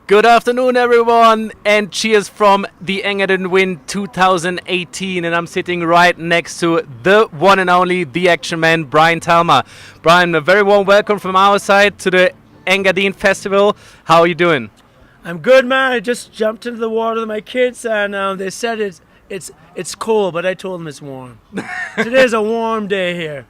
Good afternoon, everyone, and cheers from the Engadinwind 2018. And I'm sitting right next to the one and only, the Actionman, Brian Talma. Brian, a very warm welcome from our side to the Engadin Festival. How are you doing? I'm good, man. I just jumped into the water with my kids, and they said it's cold, but I told them it's warm. Today's a warm day here.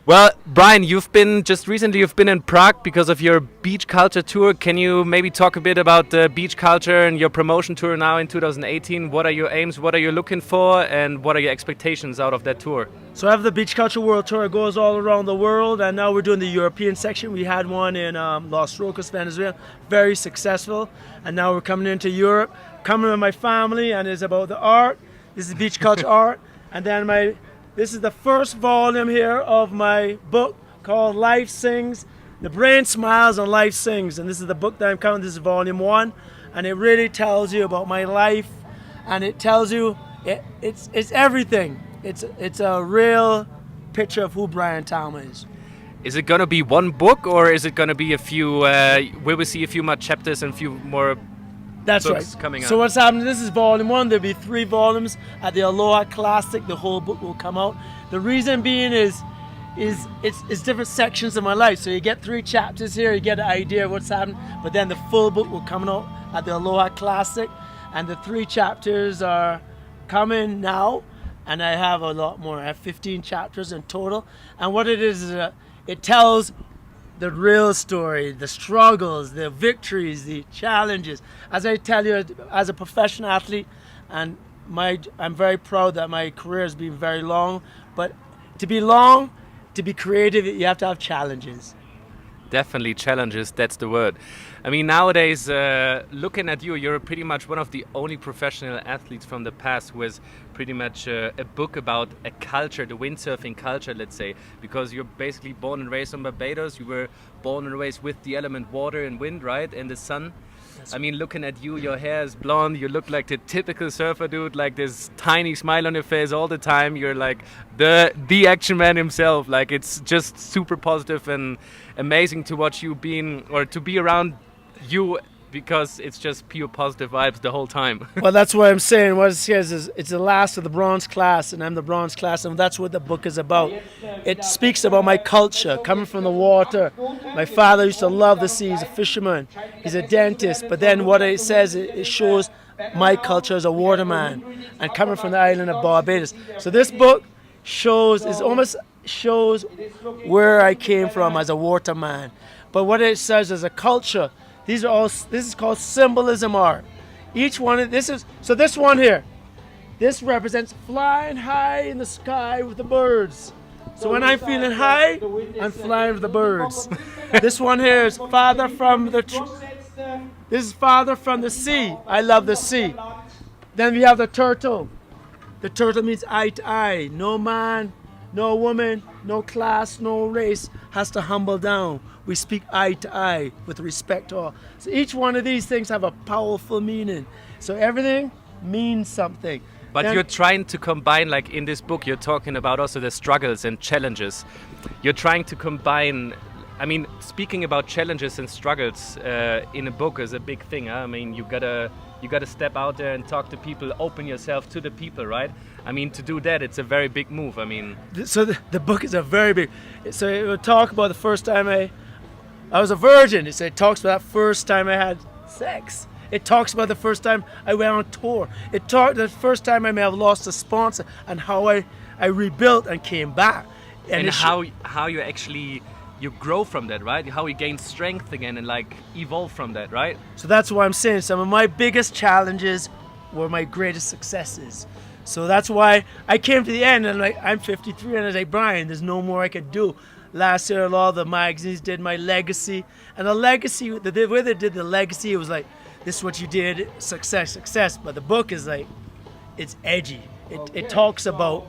Well, Brian, you've been in Prague because of your beach culture tour. Can you maybe talk a bit about the beach culture and your promotion tour now in 2018? What are your aims? What are you looking for? And what are your expectations out of that tour? So I have the Beach Culture World Tour. It goes all around the world, and now we're doing the European section. We had one in Los Roques, Venezuela, very successful. And now we're coming into Europe, coming with my family, and it's about the art. This is beach culture art. And then this is the first volume here of my book called Life Sings. The Brain Smiles and Life Sings. And this is the book that I'm coming. This is volume 1. And it really tells you about my life. And it tells you, it's everything. It's a real picture of who Brian Talma is. Is it going to be one book, or is it going to be a few, will we see a few more chapters and a few more That's books right. coming out? So what's happening, this is volume 1. There'll be 3 volumes at the Aloha Classic. The whole book will come out. The reason being is it's different sections of my life. So you get 3 chapters here, you get an idea of what's happening, but then the full book will come out at the Aloha Classic, and the 3 chapters are coming now, and I have a lot more. I have 15 chapters in total, and what it is it tells the real story, the struggles, the victories, the challenges. As I tell you, as a professional athlete, and I'm very proud that my career has been very long, but to be creative, you have to have challenges. Definitely challenges, that's the word. I mean, nowadays, looking at you, you're pretty much one of the only professional athletes from the past who has pretty much a book about a culture, the windsurfing culture, let's say, because you're basically born and raised on Barbados. You were born and raised with the element water and wind, right, and the sun. I mean, looking at you, your hair is blonde, you look like the typical surfer dude, like this tiny smile on your face all the time. You're like the action man himself. Like, it's just super positive and amazing to watch you to be around you, because it's just pure positive vibes the whole time. Well, that's what I'm saying. What it says is it's the last of the bronze class, and I'm the bronze class, and that's what the book is about. It speaks about my culture, coming from the water. My father used to love the sea. He's a fisherman. He's a dentist. But then what it says, it shows my culture as a waterman, and coming from the island of Barbados. So this book almost shows where I came from as a waterman. But what it says is a culture. This is called symbolism art. Each one, this one here, this represents flying high in the sky with the birds. So when I'm feeling high, I'm flying with the birds. This one here is Father from the sea. I love the sea. Then we have the turtle. The turtle means eye to eye. No man, no woman, no class, no race has to humble down. We speak eye to eye with respect to all. So each one of these things have a powerful meaning. So everything means something. But then you're trying to combine, like in this book, you're talking about also the struggles and challenges. You're trying to combine, I mean, speaking about challenges and struggles in a book is a big thing. Huh? I mean, you gotta step out there and talk to people, open yourself to the people, right? I mean, to do that, it's a very big move. I mean, so the book is a very big. So it will talk about the first time I was a virgin. It talks about that first time I had sex. It talks about the first time I went on tour. It talks the first time I may have lost a sponsor, and how I rebuilt and came back. And how you actually you grow from that, right? How you gain strength again and like evolve from that, right? So that's why I'm saying some of my biggest challenges were my greatest successes. So that's why I came to the end, and I'm 53, and I was like, Brian, there's no more I could do. Last year, all the magazines did my legacy, and the legacy, the way they did the legacy, it was like, this is what you did, success. But the book is like, it's edgy. It talks about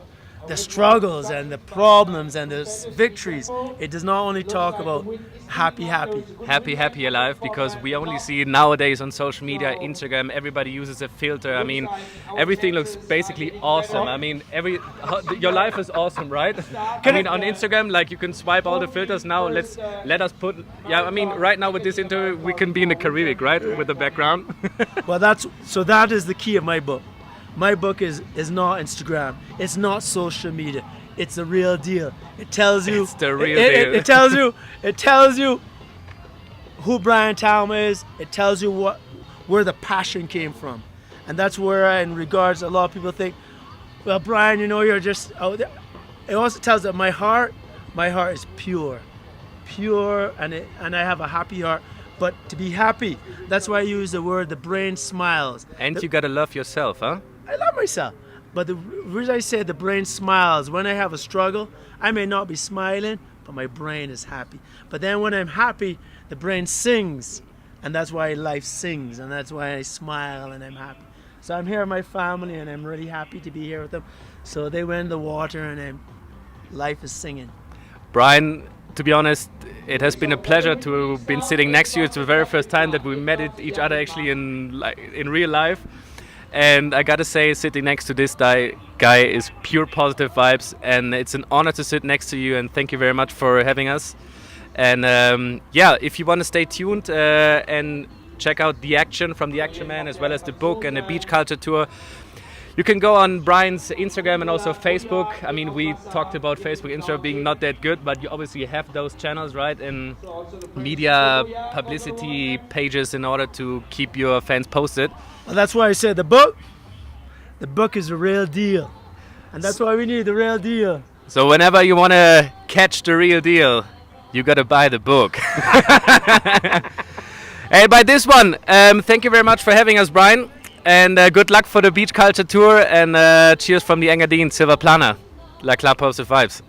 the struggles and the problems and the victories. It does not only talk about happy, Happy alive, because we only see nowadays on social media, Instagram, everybody uses a filter. I mean, everything looks basically awesome. I mean, your life is awesome, right? I mean, on Instagram, like, you can swipe all the filters. Now let us put, I mean, right now with this interview, we can be in the Caribbean, right, with the background. Well, that is the key of my book. My book is not Instagram. It's not social media. It's the real deal. It tells you. It's the real deal. It tells you who Brian Talma is. It tells you where the passion came from, and that's where, in regards, a lot of people think, well, Brian, you're just out there. It also tells that my heart is pure, and I have a happy heart. But to be happy, that's why I use the word, the brain smiles. And you gotta love yourself, huh? I love myself. But the reason I say the brain smiles, when I have a struggle, I may not be smiling, but my brain is happy. But then when I'm happy, the brain sings. And that's why life sings. And that's why I smile and I'm happy. So I'm here with my family and I'm really happy to be here with them. So they went in the water and life is singing. Brian, to be honest, it has been a pleasure to have been sitting next to you. It's the very first time that we met each other actually in real life. And I gotta say, sitting next to this guy is pure positive vibes, and it's an honor to sit next to you, and thank you very much for having us. And if you want to stay tuned and check out the action from the Actionman, as well as the book and the beach culture tour, you can go on Brian's Instagram and also Facebook. I mean, we talked about Facebook, Instagram being not that good, but you obviously have those channels, right? And media publicity pages in order to keep your fans posted. Well, that's why I said the book is the real deal. And that's why we need the real deal. So whenever you want to catch the real deal, you got to buy the book. And by this one, thank you very much for having us, Brian. And good luck for the beach culture tour, and cheers from the Engadin, Silvaplana. JAKLAR positive vibes.